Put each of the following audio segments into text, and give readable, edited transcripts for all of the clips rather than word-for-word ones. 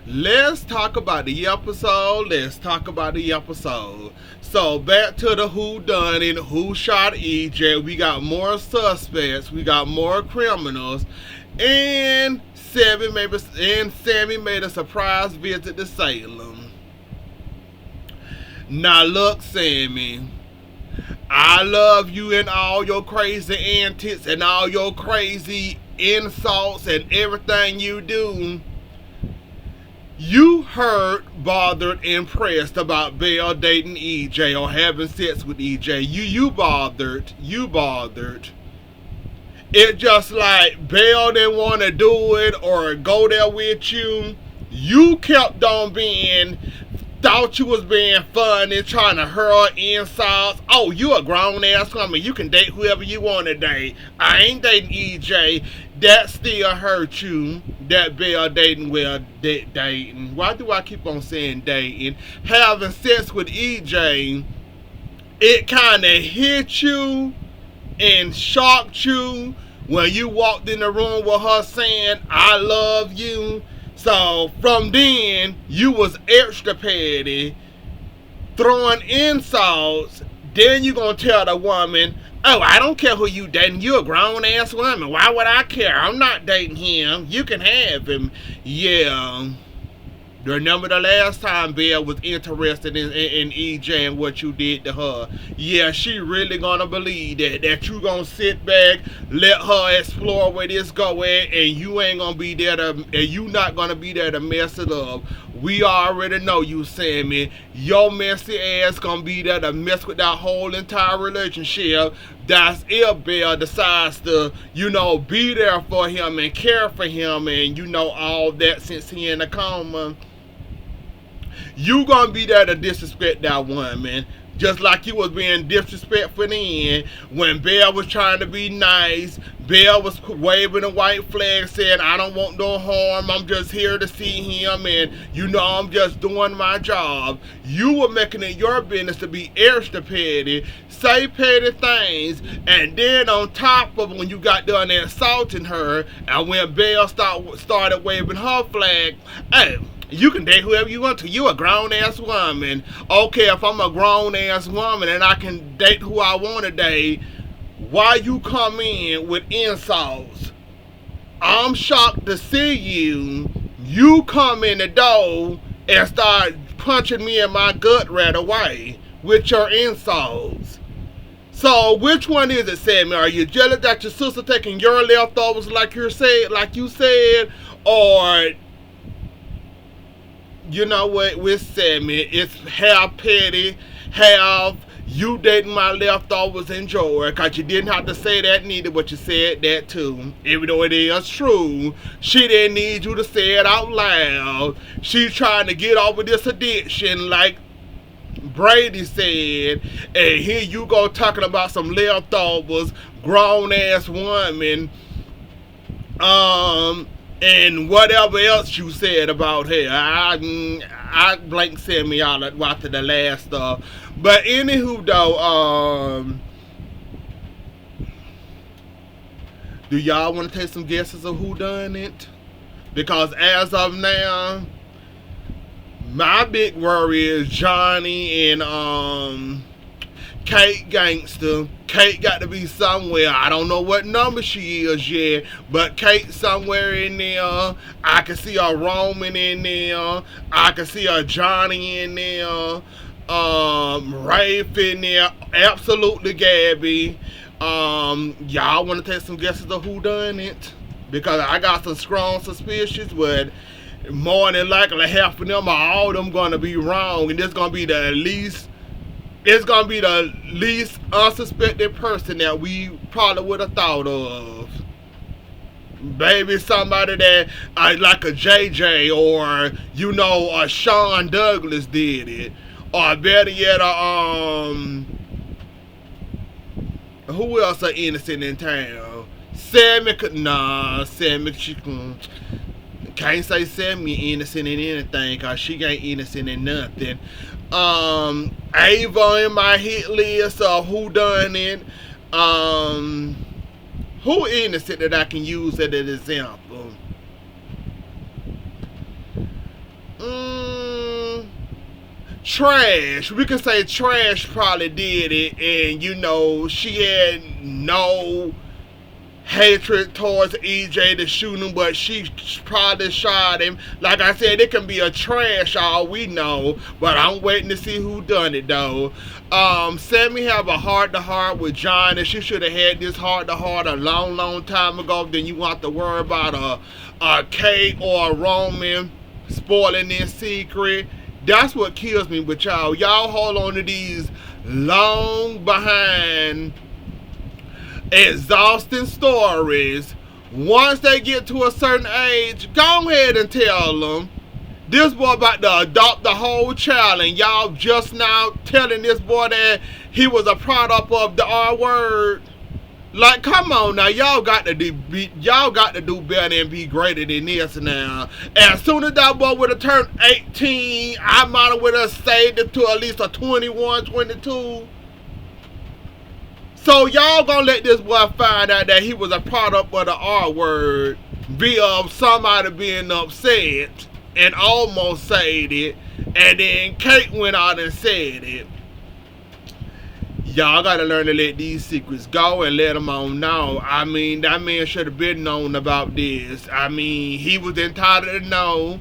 Let's talk about the episode. Let's talk about the episode. So back to the who done it, who shot EJ. We got more suspects. We got more criminals, and Sammy made a surprise visit to Salem. Now look, Sammy. I love you and all your crazy antics and all your crazy insults and everything you do. You hurt, bothered, impressed about Belle dating EJ or having sex with EJ. You bothered. You bothered. It just like Belle didn't want to do it or go there with you. You kept on being, thought you was being funny, trying to hurl insults. Oh, you a grown ass woman. You can date whoever you want to date. I ain't dating EJ. That still hurt you. That Belle dating, well, dating. Why do I keep on saying dating? Having sex with EJ, it kind of hit you and shocked you when you walked in the room with her saying, I love you. So from then, you was extra petty, throwing insults. Then you gonna tell the woman, oh, I don't care who you dating. You a grown ass woman. Why would I care? I'm not dating him. You can have him. Yeah. Remember the last time Belle was interested in EJ and what you did to her? Yeah, she really gonna believe that you gonna sit back, let her explore where this going, and you ain't gonna be there to, and you not gonna be there to mess it up. We already know you, Sammy. Your messy ass gonna be there to mess with that whole entire relationship. That's if Belle decides to, be there for him and care for him and, all that since he in a coma. You gonna be there to disrespect that woman. Just like you was being disrespectful then when Belle was trying to be nice. Belle was waving a white flag saying, I don't want no harm. I'm just here to see him and, I'm just doing my job. You were making it your business to be extra petty, say petty things, and then on top of when you got done insulting her and when Belle started waving her flag, hey, you can date whoever you want to. You a grown ass woman. Okay, if I'm a grown ass woman and I can date who I want to date, why you come in with insults? I'm shocked to see you. You come in the door and start punching me in my gut right away with your insults. So which one is it, Sammy? Are you jealous that your sister taking your leftovers like you said, or you know what, with Sammy, it's half petty, half you dating my leftovers and joy, because you didn't have to say that neither, but you said that too. Even though it is true, she didn't need you to say it out loud. She's trying to get over this addiction like Brady said, and here you go talking about some leftovers, grown ass woman, and whatever else you said about her. I blank send me out after the last stuff. But anywho though, do y'all want to take some guesses of who done it? Because as of now, my big worry is Johnny and Kate Gangster. Kate got to be somewhere. I don't know what number she is yet, but Kate somewhere in there. I can see a Roman in there. I can see a Johnny in there. Rafe in there. Absolutely Gabby. Y'all want to take some guesses of who done it? Because I got some strong suspicions, but more than likely half of them or all of them gonna be wrong, and this gonna be the least. It's gonna be the least unsuspected person that we probably would have thought of. Maybe somebody that like a JJ or a Sean Douglas did it, or better yet, who else are innocent in town? Sammy she can't say Sammy innocent in anything, cause she ain't innocent in nothing. Ava in my hit list of who done it. Who innocent that I can use as an example? Trash, we can say Trash probably did it, and she had no hatred towards EJ to shoot him, but she probably shot him. Like I said, it can be a Trash, all we know, but I'm waiting to see who done it though. Sammy have a heart-to-heart with John, and she should have had this heart-to-heart a long time ago. Then you want to worry about a Kate or a Roman spoiling this secret. That's what kills me with y'all. Y'all hold on to these long behind exhausting stories. Once they get to a certain age, go ahead and tell them. This boy about to adopt the whole child, and y'all just now telling this boy that he was a product of the R word. Like, come on now, y'all got to do better and be greater than this now. As soon as that boy would have turned 18, I might have would have saved it to at least a 21, 22. So y'all gonna let this boy find out that he was a product of the R word via somebody being upset and almost said it, and then Kate went out and said it. Y'all gotta learn to let these secrets go and let them on know. I mean, that man should have been known about this. I mean, he was entitled to know.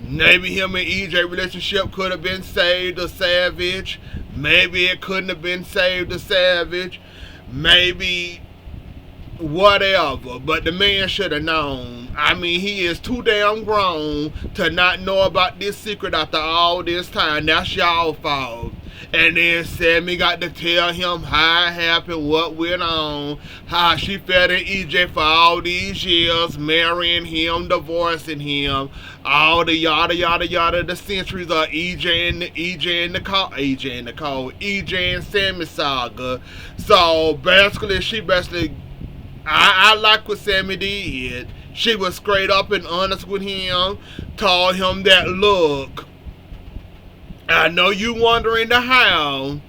Maybe him and EJ relationship could have been saved or salvaged. Maybe it couldn't have been saved or salvaged. Maybe whatever. But the man should have known. I mean, he is too damn grown to not know about this secret after all this time. That's y'all fault. And then Sammy got to tell him how it happened, what went on, how she fed in EJ for all these years, marrying him, divorcing him, all the yada yada yada, the centuries of EJ and Sammy saga. So basically, I like what Sammy did. She was straight up and honest with him, told him that, look, I know you wondering the how,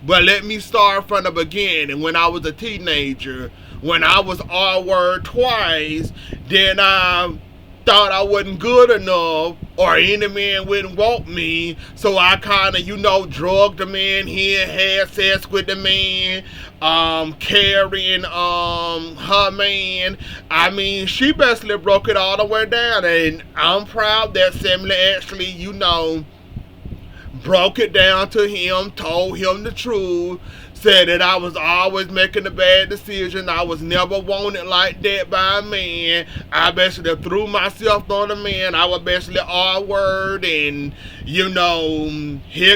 but let me start from the beginning. When I was a teenager, when I was R-word twice, then I thought I wasn't good enough, or any man wouldn't want me, so I kind of, drugged the man here, had sex with the man, carrying her man. I mean, she basically broke it all the way down, and I'm proud that Sammy actually, broke it down to him, told him the truth, said that I was always making a bad decision. I was never wanted like that by a man. I basically threw myself on a man. I was basically R-word, and here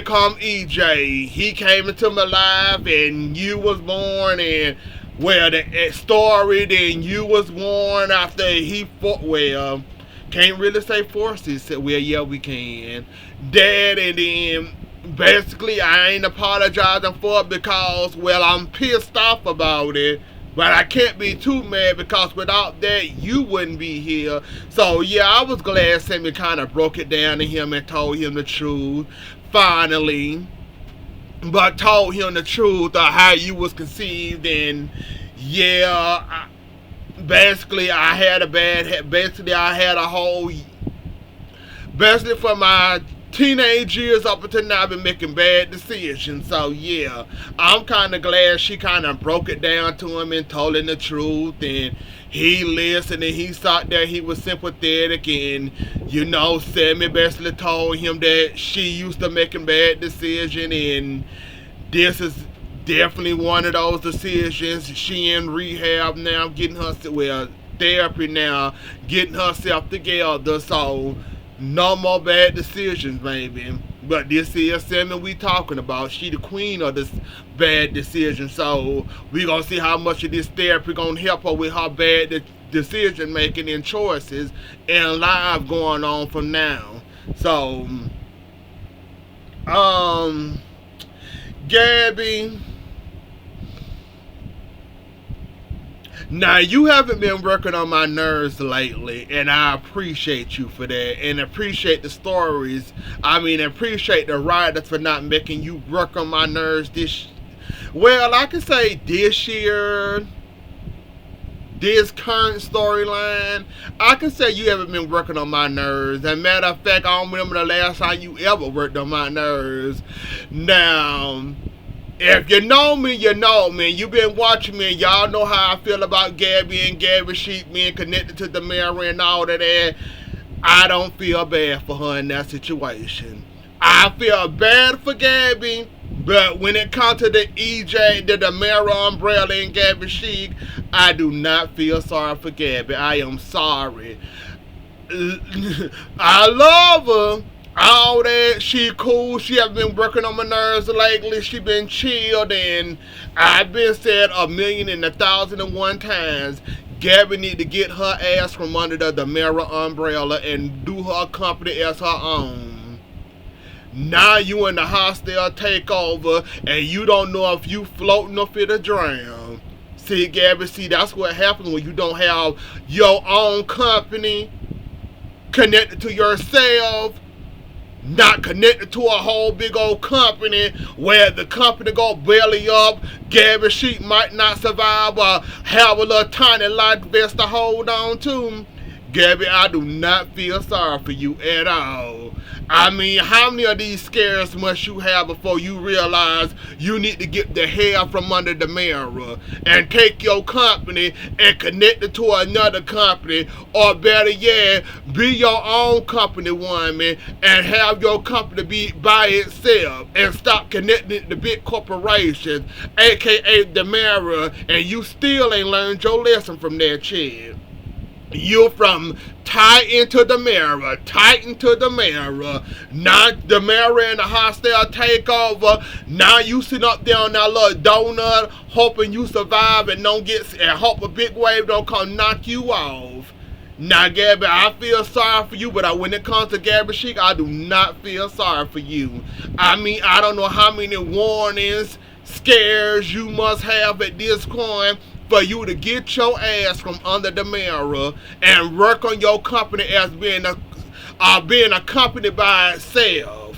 come EJ. He came into my life, and you was born, and well, the story, then you was born after he fought. Well, can't really say forces. Well, yeah, we can. Dad, and then basically I ain't apologizing for it because, well, I'm pissed off about it. But I can't be too mad because without that, you wouldn't be here. So, yeah, I was glad Sammy kind of broke it down to him and told him the truth, finally. But told him the truth of how you was conceived, and, yeah, basically I had a whole, basically for my teenage years up until now, I've been making bad decisions. So yeah, I'm kind of glad she kind of broke it down to him and told him the truth, and he listened, and he thought that he was sympathetic, and Sammy basically told him that she used to making bad decisions, and this is definitely one of those decisions. She in rehab now, therapy now, getting herself together. So no more bad decisions, baby. But this is Salem we talking about. She the queen of this bad decision. So we gonna see how much of this therapy gonna help her with her bad decision making and choices and life going on from now. So, Gabby, now, you haven't been working on my nerves lately, and I appreciate you for that, and appreciate the stories. Appreciate the writers for not making you work on my nerves I can say this year, this current storyline, I can say you haven't been working on my nerves. As a matter of fact, I don't remember the last time you ever worked on my nerves. Now, if you know me, you know me. You've been watching me, and y'all know how I feel about Gabby and Gabby Sheep being connected to the mirror and all of that. I don't feel bad for her in that situation. I feel bad for Gabby, but when it comes to the EJ, the mirror umbrella and Gabby Sheik, I do not feel sorry for Gabby. I am sorry. I love her. All that, she cool. She have been working on my nerves lately. She been chilled, and I've been said 1,000,001 times. Gabby need to get her ass from under the mirror umbrella and do her company as her own. Now you in the hostile takeover, and you don't know if you floating or fit a drown. See, Gabby, see, that's what happens when you don't have your own company connected to yourself, not connected to a whole big old company where the company go belly up. Gabby Sheep might not survive or have a little tiny life vest to hold on to. Gabby, I do not feel sorry for you at all. I mean, how many of these scares must you have before you realize you need to get the hair from under the mirror and take your company and connect it to another company, or better yet, be your own company woman and have your company be by itself and stop connecting it to big corporations, aka the mirror, and you still ain't learned your lesson from that shit. You from tight into the mirror, tight into the mirror. Now the mirror and the hostile takeover. Now you sitting up there on that little donut, hoping you survive and don't get, and hope a big wave don't come knock you off. Now, Gabby, I feel sorry for you, but when it comes to Gabby Sheik, I do not feel sorry for you. I mean, I don't know how many warnings, scares you must have at this point for you to get your ass from under the mirror and work on your company as being a company by itself.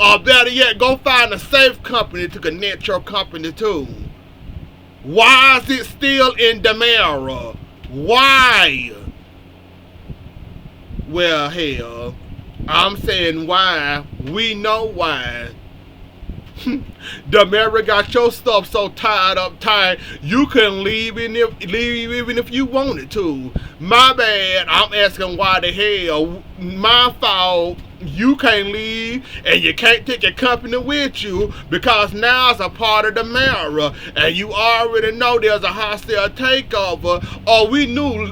Or better yet, go find a safe company to connect your company to. Why is it still in the mirror? Why? Well, hell, I'm saying why. We know why. The mirror got your stuff so tied up tight you couldn't leave even if you wanted to. My bad. I'm asking why the hell. My fault. You can't leave and you can't take your company with you because now it's a part of the mirror, and you already know there's a hostile takeover. Or we knew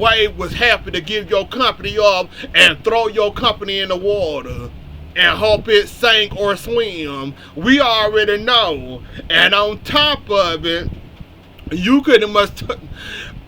Wade was happy to give your company up and throw your company in the water and hope it sank or swim. We already know. And on top of it, you couldn't must.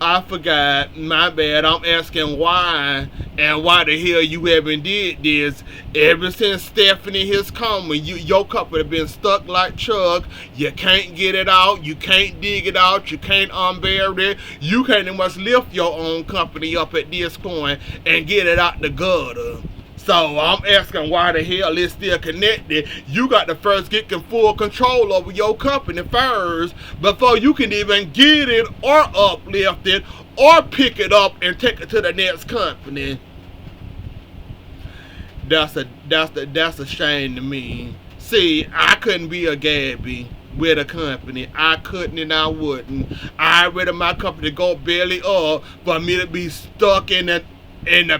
I forgot. My bad. I'm asking why and why the hell you haven't did this. Ever since Stephanie has come, your company been stuck like Chuck. You can't get it out. You can't dig it out. You can't unbury it. You can't must lift your own company up at this point and get it out the gutter. So I'm asking why the hell it's still connected. You got to first get full control over your company first before you can even get it or uplift it or pick it up and take it to the next company. That's a shame to me. See, I couldn't be a Gabby with a company. I couldn't and I wouldn't. I'd rather my company go belly up for me to be stuck in the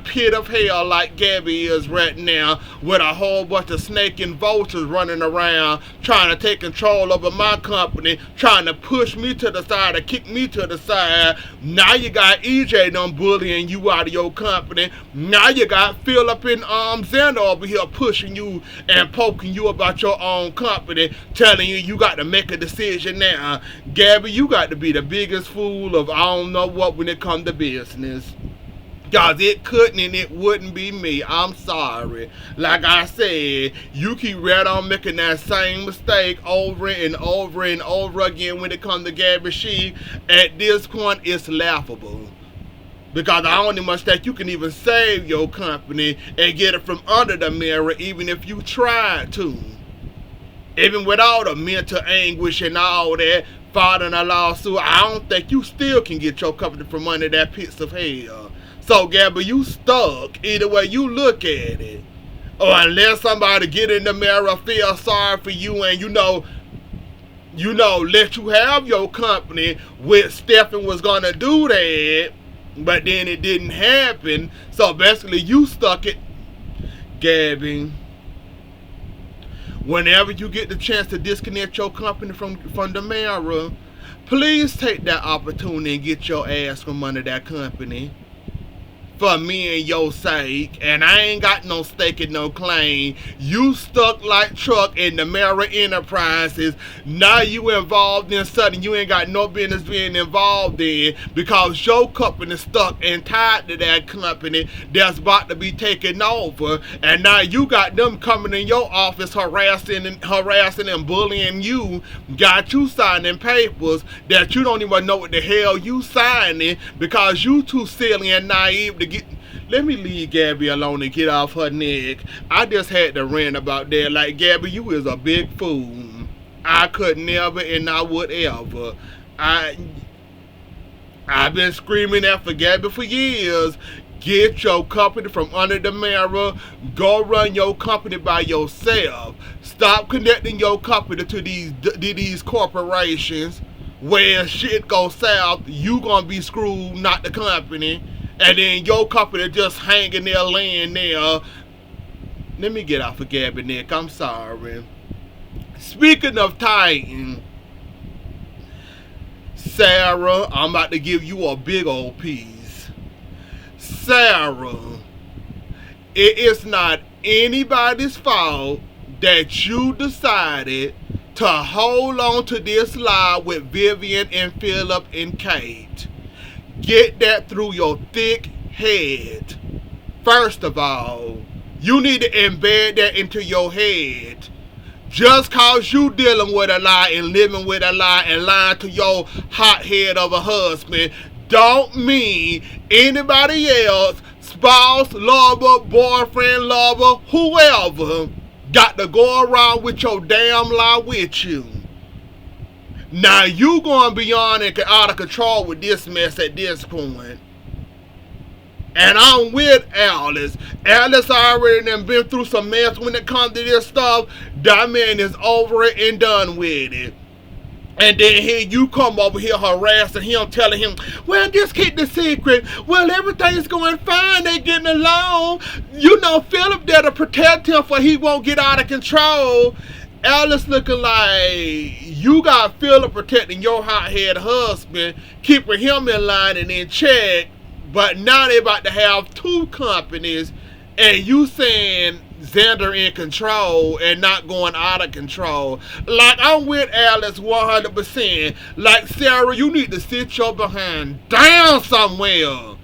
pit of hell like Gabby is right now, with a whole bunch of snake and vultures running around trying to take control over my company, trying to push me to the side or kick me to the side. Now you got EJ done bullying you out of your company. Now you got Philip and Xander over here pushing you and poking you about your own company, telling you got to make a decision now. Gabby, you got to be the biggest fool of I don't know what when it comes to business. Cause it couldn't and it wouldn't be me. I'm sorry. Like I said, you keep right on making that same mistake over and over and over again when it comes to Gabby Sheik. At this point, it's laughable. Because the only mistake you can even save your company and get it from under the mirror, even if you tried to. Even with all the mental anguish and all that, filing a lawsuit, I don't think you still can get your company from under that pits of hell. So, Gabby, you stuck either way you look at it. Or unless somebody get in the mirror, feel sorry for you, and let you have your company, which Stephen was gonna do that, but then it didn't happen. So basically, you stuck it, Gabby. Whenever you get the chance to disconnect your company from the mirror, please take that opportunity and get your ass from under that company. For me and your sake, and I ain't got no stake and no claim. You stuck like Truck in the Mirror Enterprises. Now you involved in something you ain't got no business being involved in, because your company stuck and tied to that company that's about to be taken over, and now you got them coming in your office harassing and bullying you, got you signing papers that you don't even know what the hell you signing, because you too silly and naive to get. Let me leave Gabby alone and get off her neck. I just had to rant about that. Like, Gabby, you is a big fool. I could never and I would ever. I've been screaming that for Gabby for years. Get your company from under the mirror. Go run your company by yourself. Stop connecting your company to these corporations. Where shit goes south, you gonna be screwed, not the company. And then your company just hanging there, laying there. Let me get off of Gabby neck. I'm sorry. Speaking of Titan, Sarah, I'm about to give you a big old piece. Sarah, it is not anybody's fault that you decided to hold on to this lie with Vivian and Philip and Kate. Get that through your thick head. First of all, you need to embed that into your head. Just cause you dealing with a lie and living with a lie and lying to your hot head of a husband don't mean anybody else, spouse, lover, boyfriend, lover, whoever, got to go around with your damn lie with you. Now you going beyond and out of control with this mess at this point. And I'm with Alice. Alice already done been through some mess when it comes to this stuff. That man is over it and done with it. And then here you come over here harassing him, telling him, well, just keep the secret. Well, everything's going fine. They getting along. You know, Philip there to protect him for he won't get out of control. Alice looking like you got Philip protecting your hot-head husband, keeping him in line and in check, but now they about to have two companies, and you saying Xander in control and not going out of control. Like, I'm with Alice 100%. Like, Sarah, you need to sit your behind down somewhere.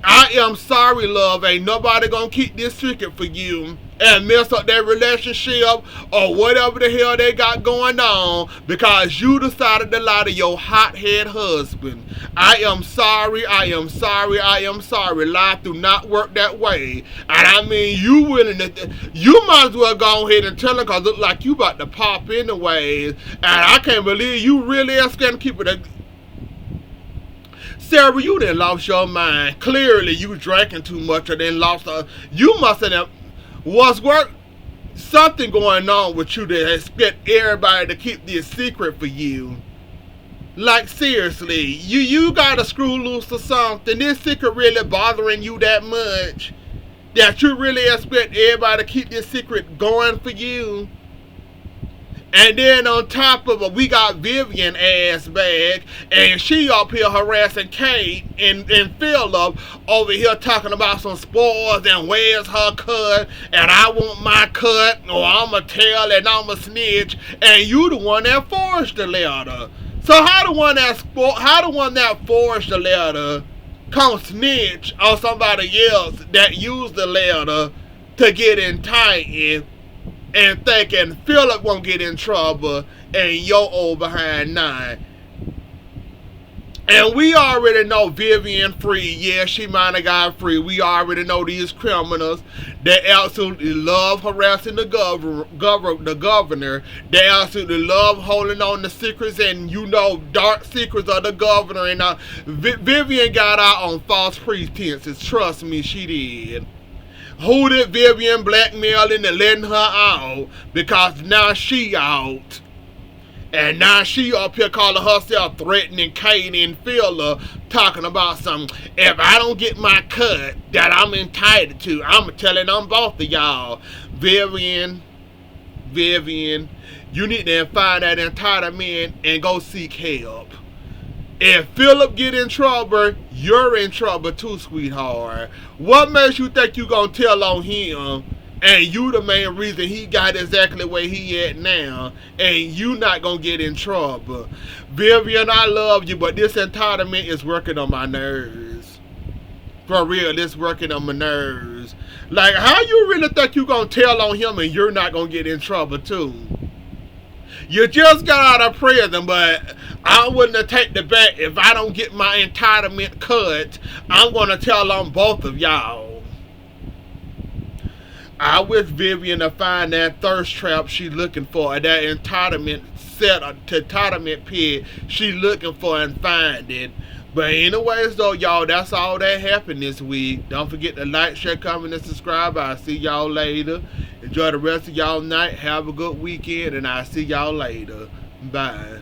I am sorry, love. Ain't nobody gonna keep this secret for you and mess up their relationship or whatever the hell they got going on because you decided to lie to your hothead husband. I am sorry, I am sorry, I am sorry. Life do not work that way. And I mean, you might as well go ahead and tell him because it look like you about to pop anyways. And I can't believe you really are scared to keep it. Sarah, you done lost your mind. Clearly, you drinking too much or then lost her. You must have was work something going on with you that expect everybody to keep this secret for you. Like, seriously, you gotta screw loose or something. This secret really bothering you that much that you really expect everybody to keep this secret going for you. And then on top of it, we got Vivian ass back, and she up here harassing Kate and Philip over here talking about some spoils and where's her cut, and I want my cut, or I'm a tell and I'm a snitch, and you the one that forged the letter. So how the one that forged the letter come snitch on somebody else that used the letter to get in Titan? And thinking Philip won't get in trouble and your old behind 9. And we already know Vivian free. Yeah, she might have got free. We already know these criminals. They absolutely love harassing the governor. They absolutely love holding on to secrets and, dark secrets of the governor. And Vivian got out on false pretenses. Trust me, she did. Who did Vivian blackmail into letting her out? Because now she out. And now she up here calling herself threatening Katie and Phila, talking about something. If I don't get my cut that I'm entitled to, I'm telling on both of y'all. Vivian, you need to find that entitlement and go seek help. If Philip get in trouble, you're in trouble too, sweetheart. What makes you think you gonna tell on him? And you the main reason he got exactly where he at now. And you not gonna get in trouble. Vivian, I love you, but this entitlement is working on my nerves. For real, it's working on my nerves. Like, how you really think you gonna tell on him and you're not gonna get in trouble too? You just got out of prison, but I wouldn't take the bet. If I don't get my entitlement cut, I'm gonna tell on both of y'all. I wish Vivian to find that thirst trap she looking for, that entitlement entitlement pit she looking for, and find it. But anyways though, y'all, that's all that happened this week. Don't forget to like, share, comment, and subscribe. I'll see y'all later. Enjoy the rest of y'all night. Have a good weekend, and I'll see y'all later. Bye.